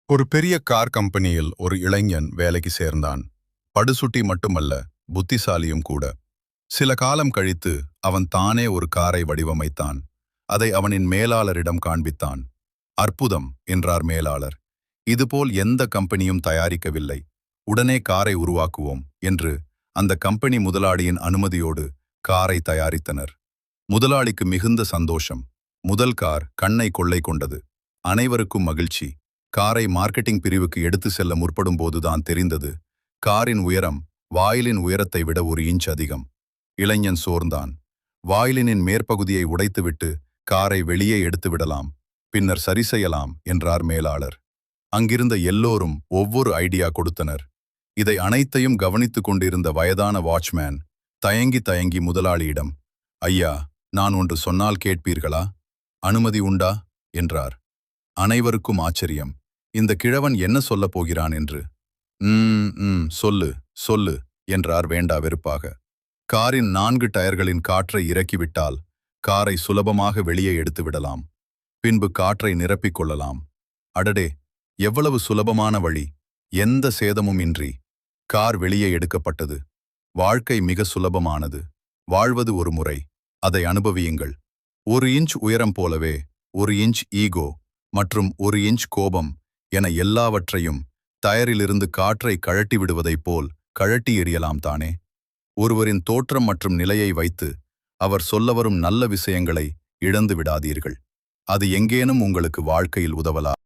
ஒரு பெரிய கார் கம்பெனியில் ஒரு இளைஞன் வேலைக்கு சேர்ந்தான். படுசுட்டி மட்டுமல்ல, புத்திசாலியும் கூட. சில காலம் கழித்து அவன் தானே ஒரு காரை வடிவமைத்தான். அதை அவனின் மேலாளரிடம் காண்பித்தான். அற்புதம் என்றார் மேலாளர். இதுபோல் எந்த கம்பெனியும் தயாரிக்கவில்லை. உடனே காரை உருவாக்குவோம் என்று அந்த கம்பெனி முதலாளியின் அனுமதியோடு காரை தயாரித்தனர். முதலாளிக்கு மிகுந்த சந்தோஷம். முதல் கார் கண்ணை கொள்ளை கொண்டது. அனைவருக்கும் மகிழ்ச்சி. காரை மார்க்கெட்டிங் பிரிவுக்கு எடுத்து செல்ல முற்படும் போதுதான் தெரிந்தது, காரின் உயரம் வாயிலின் உயரத்தை விட 1 இன்ச் அதிகம். இளைஞன் சோர்ந்தான். வாயிலினின் மேற்பகுதியை உடைத்துவிட்டு காரை வெளியே எடுத்து விடலாம், பின்னர் சரி செய்யலாம் என்றார் மேலாளர். அங்கிருந்த எல்லோரும் ஒவ்வொரு ஐடியா கொடுத்தனர். இதை அனைத்தையும் கவனித்துக் கொண்டிருந்த வயதான வாட்ச்மேன் தயங்கி தயங்கி முதலாளியிடம், ஐயா, நான் ஒன்று சொன்னால் கேட்பீர்களா? அனுமதி உண்டா என்றார். அனைவருக்கும் ஆச்சரியம். இந்த கிழவன் என்ன சொல்லப் போகிறான் என்று. சொல்லு சொல்லு என்றார் வேண்டா வெறுப்பாக. காரின் 4 டயர்களின் காற்றை இறக்கிவிட்டால் காரை சுலபமாக வெளியே எடுத்து விடலாம். பின்பு காற்றை நிரப்பிக் கொள்ளலாம். அடடே, எவ்வளவு சுலபமான வழி! எந்த சேதமும் இன்றி கார் வெளியே எடுக்கப்பட்டது. வாழ்க்கை மிக சுலபமானது. வாழ்வது ஒரு முறை, அதை அனுபவியுங்கள். 1 இன்ச் உயரம் போலவே 1 இன்ச் ஈகோ மற்றும் 1 இன்ச் கோபம் என எல்லாவற்றையும் டயரிலிருந்து காற்றை கழட்டி விடுவதைப் போல் கழட்டி எறியலாம் தானே. ஒருவரின் தோற்றம் மற்றும் நிலையை வைத்து அவர் சொல்ல வரும் நல்ல விஷயங்களை இழந்து விடாதீர்கள். அது எங்கேனும் உங்களுக்கு வாழ்க்கையில் உதவலாம்.